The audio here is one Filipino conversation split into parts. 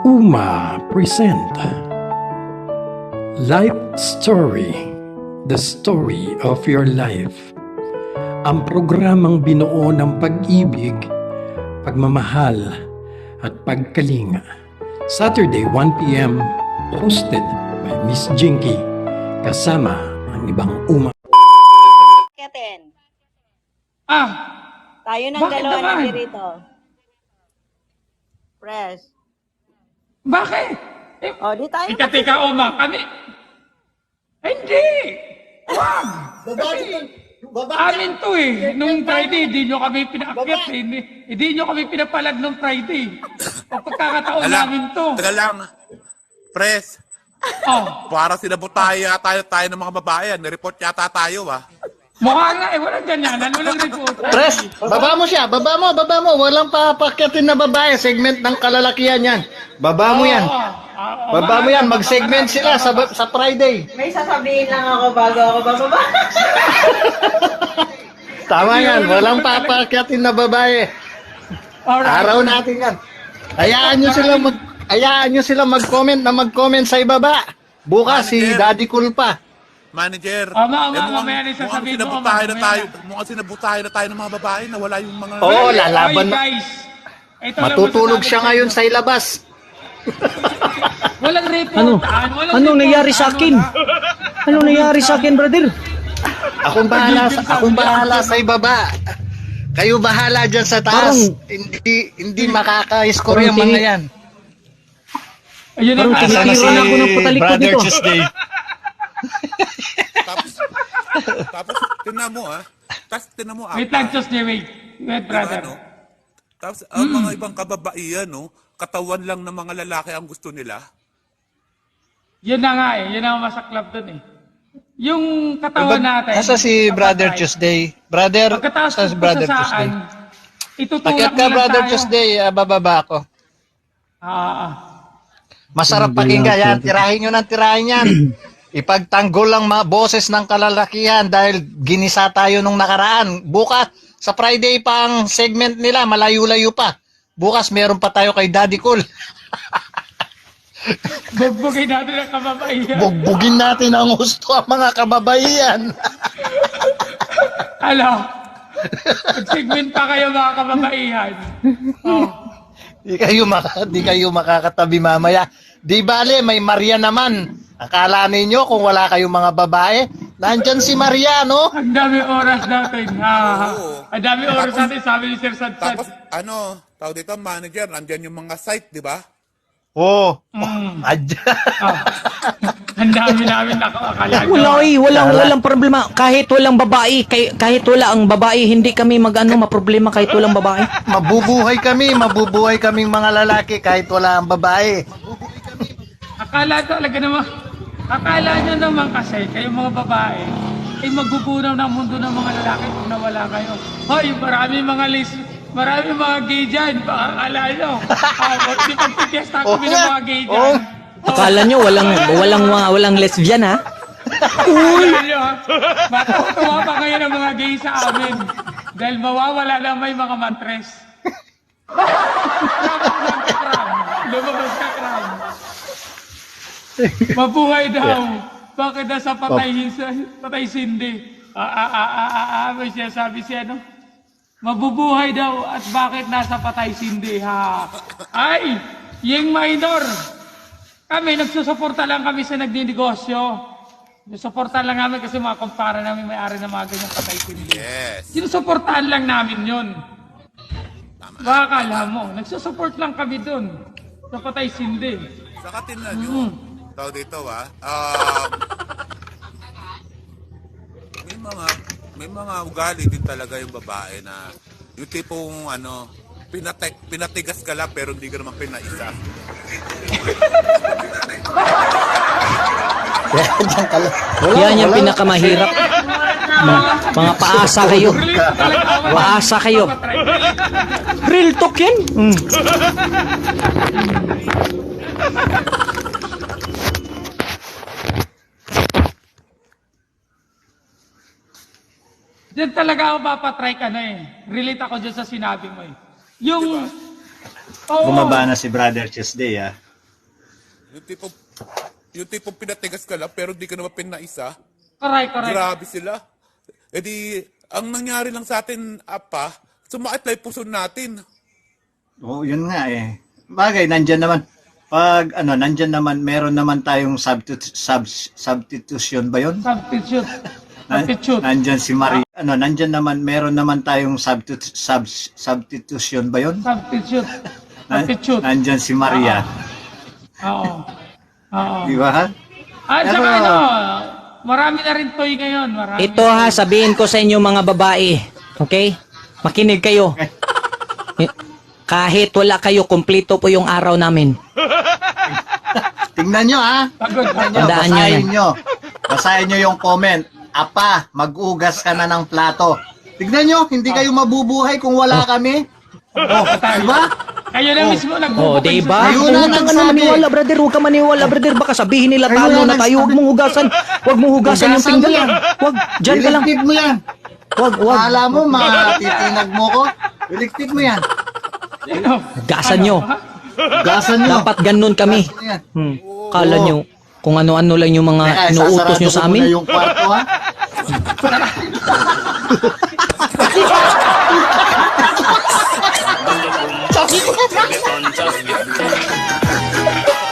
UMA present Life Story, the story of your life. Ang programang binuo ng pag-ibig, pagmamahal at pagkalinga. Saturday 1 p.m. hosted by Miss Jinky kasama ang ibang UMA. Keten, Ah, tayo ng Bakit dalawa naman? nandito. Press. bakit? O, di tayo. Ika-tika, Oma, kami. Hindi! Wag! Amin to eh. Nung Friday, hindi nyo kami pinaakyat eh. Hindi nyo kami pinapalag nung Friday. Pagkakataon namin to. Taga lang. Pres, Oh, para sinabutan tayo ng mga babae. Nireport yata tayo, mukha nga eh. Walang ganyanan. Walang report. Pres, baba mo siya. Baba mo. Walang papakyatin na babae. Segment ng kalalakihan yan. Baba mo yan. Baba mo yan. Mag-segment sila sa Friday. May sasabihin lang ako bago ako bababa. Tama yan. Walang papakyatin na babae. Alright. Araw natin yan. Hayaan nyo sila mag-comment sa ibaba. Bukas si Daddy Cool pa. Manager. Mamaya na sasabihin mo. Mukhang sinabutahin na tayo ng mga babae na wala yung mga... Oo, lalaban na. Guys. Ito lang Matutulog masasabi siya ko. ngayon sa ilabas. Walang report. Anong nangyari sa akin? Anong nangyari sa akin, brother? Akong bahala sa ibaba. Kayo bahala dyan sa taas. Hindi makaka-score yung mga yan. Ayun ang Parang tinitira ako ng patalikod nito. Tapos, tinan mo, tinan mo, Wait lang, just wait. Wait, brother. Tapos, ang mga ibang kababaihan, katawan lang ng mga lalaki ang gusto nila. Yun na nga eh. Yun ang masaklap dun eh. Yung katawan natin. Nasa si Brother kapatay, Tuesday. Brother, Pagkatapos nasa si Brother Tuesday. itutulak Pakyat mo ka, lang Brother tayo. Tuesday. Bababa ako. Masarap pakinggan yan. Tirahin nyo ng tirahin yan. Ipagtanggol lang mga boses ng kalalakihan dahil ginisa tayo nung nakaraan. Bukas, sa Friday pa ang segment nila, malayo-layo pa. Bukas, meron pa tayo kay Daddy Cool. Bugbugin natin ang kababaihan. Bugbugin natin ang gusto ang mga kababaihan. Alo. Mag-segment pa kayo mga kababaihan. Oh. Di kayo makakatabi mamaya. Di bale, may Maria naman. Akala ninyo kung wala kayong mga babae, nandyan si Maria, no? Ang dami oras natin. Oo. Ang dami oras natin, sabi ni Sir Sadsad. Tapos, tawag dito, manager, nandyan yung mga site, di ba? Oo. Ang dami namin nakakala nyo. Wala eh, walang problema. Kahit walang babae, kahit wala ang babae, hindi kami maproblema kahit walang babae. Mabubuhay kaming mga lalaki kahit wala ang babae. Akala nyo naman kasi, kayong mga babae, ay magbubunaw ng mundo ng mga lalaki kung nawala kayo. Hoy, marami mga gay dyan, baka akala nyo. Di pagpipiyesta kami ng mga gay dyan. Akala nyo walang lesbian, ha? Akala nyo, ha? Matutuwa pa kayo ng mga gay sa amin. Dahil mawawala na may mga matres. Lumabas ka, Kram. Mabuhay daw. Bakit nasa patay sindi? May siya sabi siya, no? Mabubuhay daw at bakit nasa patay sindi, ha? Ay! Yung minor! Kami, nagsusuporta lang kami sa nagdinegosyo. Nagsusuporta lang namin kasi mga kumpara namin may-ari ng mga ganyang patay sindi. Yes. Sinusuportahan lang namin yun. Baka akala mo, nagsusupport lang kami dun sa patay sindi. Saka tinan nyo, tawag dito, may mga ugali din talaga yung babae na yung tipong pinatigas ka lang pero hindi ka naman pinaisa. Yan yung pinakamahirap. Mga paasa kayo. Paasa kayo. Real talk yan. Diyan talaga ako papatry ka na eh. Relate ako dyan sa sinabi mo eh. Yung... Oo. Bumaba na si Brother Tuesday, Yung tipong pinatigas ka lang pero di ka naman pinaisa. Correct. Grabe sila. E di, ang nangyari lang sa atin, apa, sumakit lang yung puso natin. Oo, yun nga eh. Bagay, nandyan naman. Pag nandyan naman, meron naman tayong substitution ba yun? Substitute. Nandyan si Maria. Nandyan naman, meron naman tayong substitution ba yun? Substitute. Nandyan si Maria. Oo. Di ba? At Pero- saka marami na rin toy ngayon. Marami. Ito ha, sabihin ko sa inyo mga babae. Okay? Makinig kayo. Kahit wala kayo, kumpleto po yung araw namin. Tingnan nyo ha. Pagod. Tandaan nyo yan. Basahin nyo yung comment. Apa, mag-ugas ka na ng plato. Tignan nyo, hindi kayo mabubuhay kung wala kami. Diba? Kayo na mismo Oh, nagbubukas. diba? Ayun na Huwag ka nagsabi. maniwala, brother. Huwag ka maniwala, brother. Baka sabihin nila Ayun talo na na tayo. Huwag mong hugasan. Huwag mong hugasan yung Hugasan pinggan. mo yan. Huwag, dyan ka lang. Iligpit mo yan. Huwag. Akala mo, matitinag mo ko. Iligpit mo yan. Hugasan nyo. Hugasan nyo. Dapat ganun kami. Hugasan nyo yan. Kala nyo, kung ano-ano lang yung mga Teka, inuutos nyo sasarado sa ko muna amin. yung kwarto ha.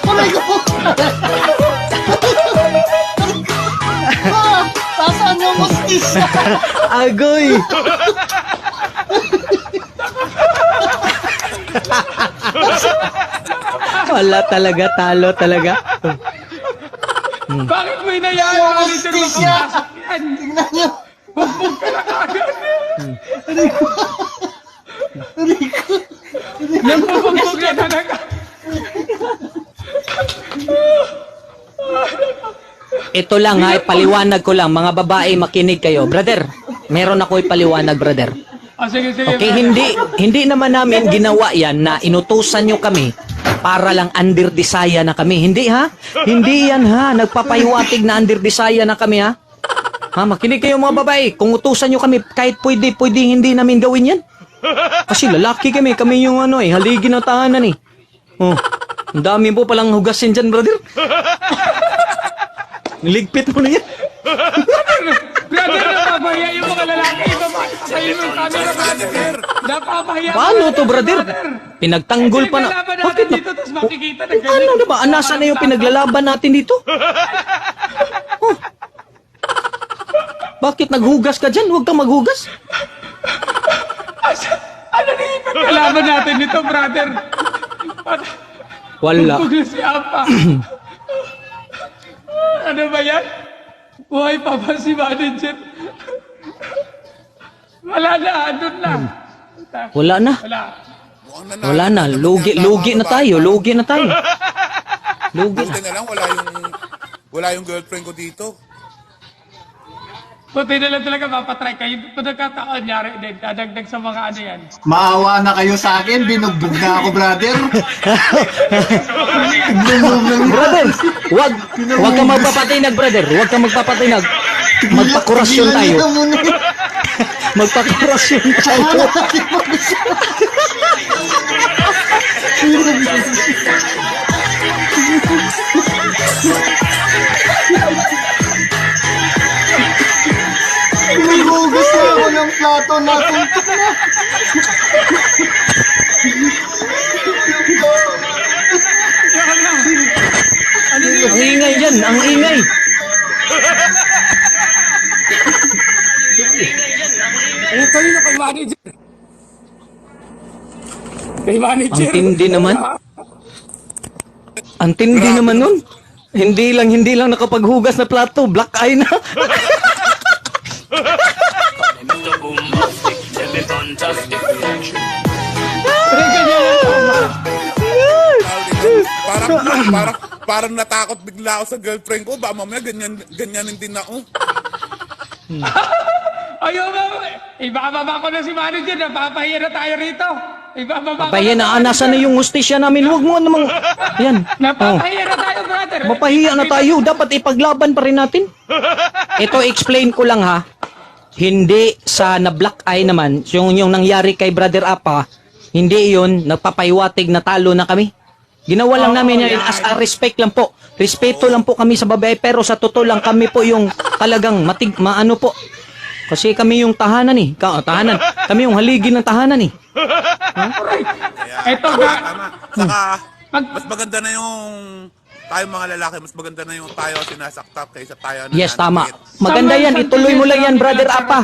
Kulay ko po. Saan yung mustis? Agoy! Wala talaga, talo talaga. Bakit mo inayaan ang manager mo Hostisya! yan? Tingnan nyo. Bumbog ka na kagad. Nambubugbog na talaga. Ito lang ha, paliwanag ko lang. Mga babae, makinig kayo. Brother, meron ako ipaliwanag, brother. Sige. Okay, hindi naman namin ginawa yan na inutusan nyo kami para lang under desire na kami. Hindi ha? Hindi yan ha. Nagpapahiwatig na under desire na kami ha. Ha, makinig kayo mga babae. Kung utusan nyo kami, kahit pwede hindi namin gawin yan. Kasi lalaki kami. Kami yung haligi ng tahanan eh. Oh, ang dami po palang hugasin dyan, brother. Niligpit mo na yan. Brother, napapahiya yung mga lalaki. Patayin mo yung camera, brother. Napapahiya. Paano to, brother? Pinagtanggol pa na. Bakit na? Dito, tapos makikita na ganyan. Ano na ba? Anasa na yung pinaglalaban natin dito? Oh. Bakit naghugas ka dyan? Huwag kang maghugas. Ano na yung pagkalaban natin nito, brother? Wala. Bugbog na si Apa. Ano ba yan? Buhay pa ba si manager? Wala na, andun na. Wala na. Wala. Mukhang nanalo Wala na. naman Lugi yata, mga na babae. tayo. Lugi na tayo. Lugi na. Buti na lang, wala yung girlfriend ko dito. Buti na lang talaga mapatry kayo. Kung nagkataon, nyari din. Dadagdag sa mga ano yan. Maawa na kayo sa akin. Binugbog na ako, brother. Brother, wag kang magpapatinag, brother. Wag kang magpapatinag. Magpakurasyon tayo. Magpakurasyon tayo. Binugas na ako ng plato. Natuntok na. Ang ingay dyan, ang ingay. Eh, kanina kay manager. Kay manager. Ang tindi naman. Ang tindi naman nun. Hindi lang nakapaghugas na plato. Black eye na. Parang natakot bigla ako sa girlfriend ko. Ba mamaya ganyan din ako. Ayaw ba? Ibababa ko na si manager. Napapahiya na tayo rito. Ibababa ko Papahiya na, nasa na yung hustisya namin. Huwag mo namang, yan. Oh. Napapahiya na tayo, brother. Mapahiya na tayo. Dapat ipaglaban pa rin natin. Ito, explain ko lang ha. Hindi sa na black eye naman, yung nangyari kay Brother Apa, hindi yun, nagpapahiwatig na talo na kami. Ginawa lang namin yan as a respect lang po. Respeto lang po kami sa babae, pero sa totoo lang kami po yung talagang maano po. Kasi kami yung tahanan eh. Tahanan. Kami yung haligi ng tahanan eh. Kaya, Eto ga, tama. Saka, Pag- mas maganda na yung tayo mga lalaki, mas maganda na yung tayo sinasaktan kaysa tayo Yes, tama. nananakit. Maganda yan. Ituloy mo lang yan, brother Apa.